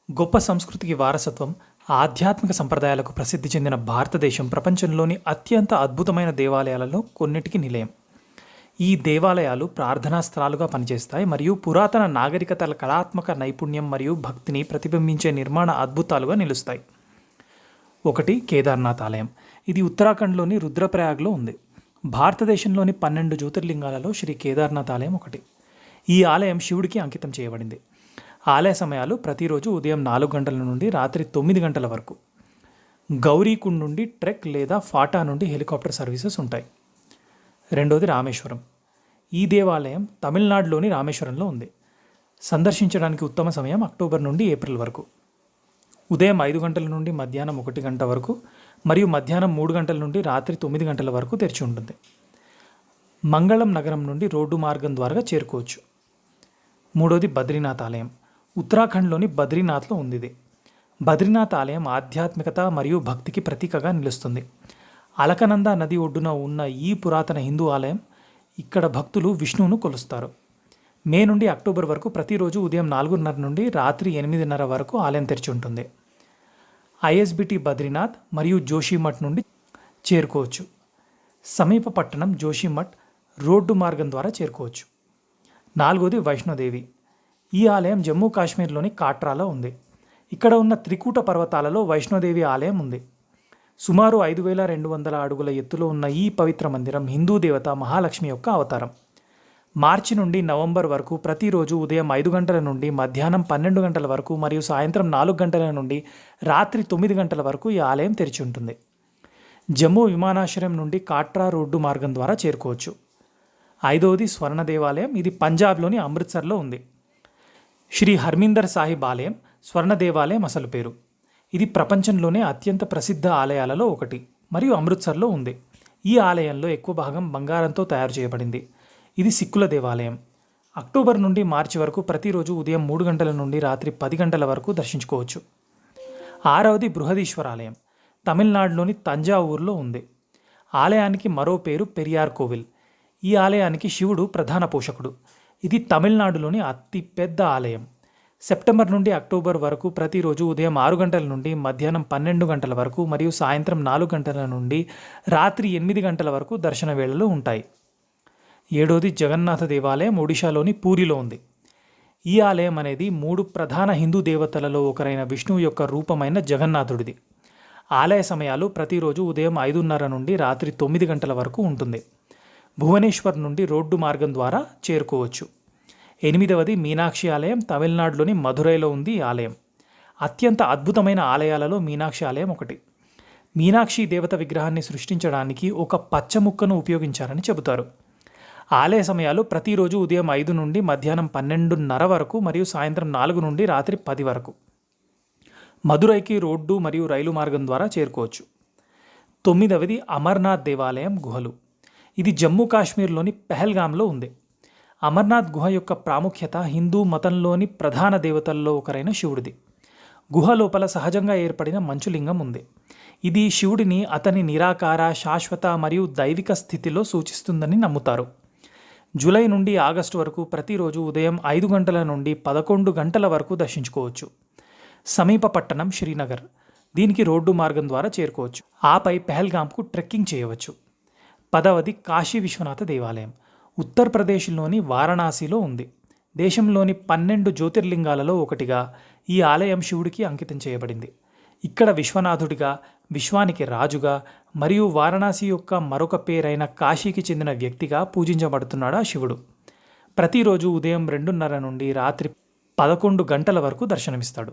గొప్ప సంస్కృతికి వారసత్వం, ఆధ్యాత్మిక సంప్రదాయాలకు ప్రసిద్ధి చెందిన భారతదేశం ప్రపంచంలోని అత్యంత అద్భుతమైన దేవాలయాలలో కొన్నిటికి నిలయం. ఈ దేవాలయాలు ప్రార్థనా స్థలాలుగా పనిచేస్తాయి మరియు పురాతన నాగరికతల కళాత్మక నైపుణ్యం మరియు భక్తిని ప్రతిబింబించే నిర్మాణ అద్భుతాలుగా నిలుస్తాయి. ఒకటి కేదార్నాథ్ ఆలయం. ఇది ఉత్తరాఖండ్లోని రుద్రప్రయాగ్లో ఉంది. భారతదేశంలోని 12 జ్యోతిర్లింగాలలో శ్రీ కేదార్నాథ్ ఆలయం ఒకటి. ఈ ఆలయం శివుడికి అంకితం చేయబడింది. ఆలయ సమయాలు ప్రతిరోజు ఉదయం 4 గంటల నుండి రాత్రి 9 గంటల వరకు. గౌరీకుండ్ నుండి ట్రెక్ లేదా ఫాటా నుండి హెలికాప్టర్ సర్వీసెస్ ఉంటాయి. రెండోది రామేశ్వరం. ఈ దేవాలయం తమిళనాడులోని రామేశ్వరంలో ఉంది. సందర్శించడానికి ఉత్తమ సమయం అక్టోబర్ నుండి ఏప్రిల్ వరకు. ఉదయం 5 గంటల నుండి మధ్యాహ్నం 1 గంట వరకు మరియు మధ్యాహ్నం 3 గంటల నుండి రాత్రి 9 గంటల వరకు తెరిచి ఉంటుంది. మంగళం నగరం నుండి రోడ్డు మార్గం ద్వారా చేరుకోవచ్చు. మూడోది బద్రీనాథ్ ఆలయం. ఉత్తరాఖండ్లోని బద్రీనాథ్లో ఉంది ఇది. బద్రీనాథ్ ఆలయం ఆధ్యాత్మికత మరియు భక్తికి ప్రతీకగా నిలుస్తుంది. అలకనంద నది ఒడ్డున ఉన్న ఈ పురాతన హిందూ ఆలయం ఇక్కడ భక్తులు విష్ణువును కొలుస్తారు. మే నుండి అక్టోబర్ వరకు ప్రతిరోజు ఉదయం 4:30 నుండి రాత్రి 8:30 వరకు ఆలయం తెరిచి ఉంటుంది. ఐఎస్బిటి బద్రీనాథ్ మరియు జోషిమఠ్ నుండి చేరుకోవచ్చు. సమీప పట్టణం జోషిమఠ్ రోడ్డు మార్గం ద్వారా చేరుకోవచ్చు. నాలుగోది వైష్ణోదేవి. ఈ ఆలయం జమ్మూ కాశ్మీర్లోని కాట్రాలో ఉంది. ఇక్కడ ఉన్న త్రికూట పర్వతాలలో వైష్ణోదేవి ఆలయం ఉంది. సుమారు 5,200 అడుగుల ఎత్తులో ఉన్న ఈ పవిత్ర మందిరం హిందూ దేవత మహాలక్ష్మి యొక్క అవతారం. మార్చి నుండి నవంబర్ వరకు ప్రతిరోజు ఉదయం 5 గంటల నుండి మధ్యాహ్నం 12 గంటల వరకు మరియు సాయంత్రం 4 గంటల నుండి రాత్రి 9 గంటల వరకు ఈ ఆలయం తెరిచి ఉంటుంది. జమ్మూ విమానాశ్రయం నుండి కాట్రా రోడ్డు మార్గం ద్వారా చేరుకోవచ్చు. ఐదవది స్వర్ణ దేవాలయం. ఇది పంజాబ్లోని అమృత్సర్లో ఉంది. శ్రీ హర్మిందర్ సాహిబ్ ఆలయం స్వర్ణ దేవాలయం అసలు పేరు. ఇది ప్రపంచంలోనే అత్యంత ప్రసిద్ధ ఆలయాలలో ఒకటి మరియు అమృత్సర్లో ఉంది. ఈ ఆలయంలో ఎక్కువ భాగం బంగారంతో తయారు చేయబడింది. ఇది సిక్కుల దేవాలయం. అక్టోబర్ నుండి మార్చి వరకు ప్రతిరోజు ఉదయం 3 గంటల నుండి రాత్రి 10 గంటల వరకు దర్శించుకోవచ్చు. ఆరవది బృహదీశ్వర ఆలయం. తమిళనాడులోని తంజావూరులో ఉంది. ఆలయానికి మరో పేరు పెరియార్ కోవిల్. ఈ ఆలయానికి శివుడు ప్రధాన పోషకుడు. ఇది తమిళనాడులోని అతి పెద్ద ఆలయం. సెప్టెంబర్ నుండి అక్టోబర్ వరకు ప్రతిరోజు ఉదయం 6 గంటల నుండి మధ్యాహ్నం 12 గంటల వరకు మరియు సాయంత్రం 4 గంటల నుండి రాత్రి 8 గంటల వరకు దర్శన వేళలు ఉంటాయి. ఏడోది జగన్నాథ దేవాలయం ఒడిశాలోని పూరిలో ఉంది. ఈ ఆలయం అనేది 3 ప్రధాన హిందూ దేవతలలో ఒకరైన విష్ణువు యొక్క రూపమైన జగన్నాథుడిది. ఆలయ సమయాలు ప్రతిరోజు ఉదయం 5:30 నుండి రాత్రి 9 గంటల వరకు ఉంటుంది. భువనేశ్వర్ నుండి రోడ్డు మార్గం ద్వారా చేరుకోవచ్చు. ఎనిమిదవది మీనాక్షి ఆలయం. తమిళనాడులోని మధురైలో ఉంది ఈ ఆలయం. అత్యంత అద్భుతమైన ఆలయాలలో మీనాక్షి ఆలయం ఒకటి. మీనాక్షి దేవత విగ్రహాన్ని సృష్టించడానికి ఒక పచ్చ ముక్కను ఉపయోగించారని చెబుతారు. ఆలయ సమయాలు ప్రతిరోజు ఉదయం 5 నుండి మధ్యాహ్నం 12:30 వరకు మరియు సాయంత్రం 4 నుండి రాత్రి 10 వరకు. మధురైకి రోడ్డు మరియు రైలు మార్గం ద్వారా చేరుకోవచ్చు. తొమ్మిదవది అమర్నాథ్ దేవాలయం గుహలు. ఇది జమ్మూ కాశ్మీర్లోని పెహల్గాంలో ఉంది. అమర్నాథ్ గుహ యొక్క ప్రాముఖ్యత హిందూ మతంలోని ప్రధాన దేవతల్లో ఒకరైన శివుడిది. గుహ లోపల సహజంగా ఏర్పడిన మంచులింగం ఉంది. ఇది శివుడిని అతని నిరాకార, శాశ్వత మరియు దైవిక స్థితిలో సూచిస్తుందని నమ్ముతారు. జూలై నుండి ఆగస్టు వరకు ప్రతిరోజు ఉదయం 5 గంటల నుండి 11 గంటల వరకు దర్శించుకోవచ్చు. సమీప పట్టణం శ్రీనగర్. దీనికి రోడ్డు మార్గం ద్వారా చేరుకోవచ్చు. ఆపై పెహల్గాంకు ట్రెక్కింగ్ చేయవచ్చు. 10వది కాశీ విశ్వనాథ దేవాలయం. ఉత్తరప్రదేశ్లోని వారణాసిలో ఉంది. దేశంలోని 12 జ్యోతిర్లింగాలలో ఒకటిగా ఈ ఆలయం శివుడికి అంకితం చేయబడింది. ఇక్కడ విశ్వనాథుడిగా, విశ్వానికి రాజుగా మరియు వారణాసి యొక్క మరొక పేరైన కాశీకి చెందిన వ్యక్తిగా పూజించబడుతున్నాడు ఆ శివుడు. ప్రతిరోజు ఉదయం 2:30 నుండి రాత్రి 11 గంటల వరకు దర్శనమిస్తాడు.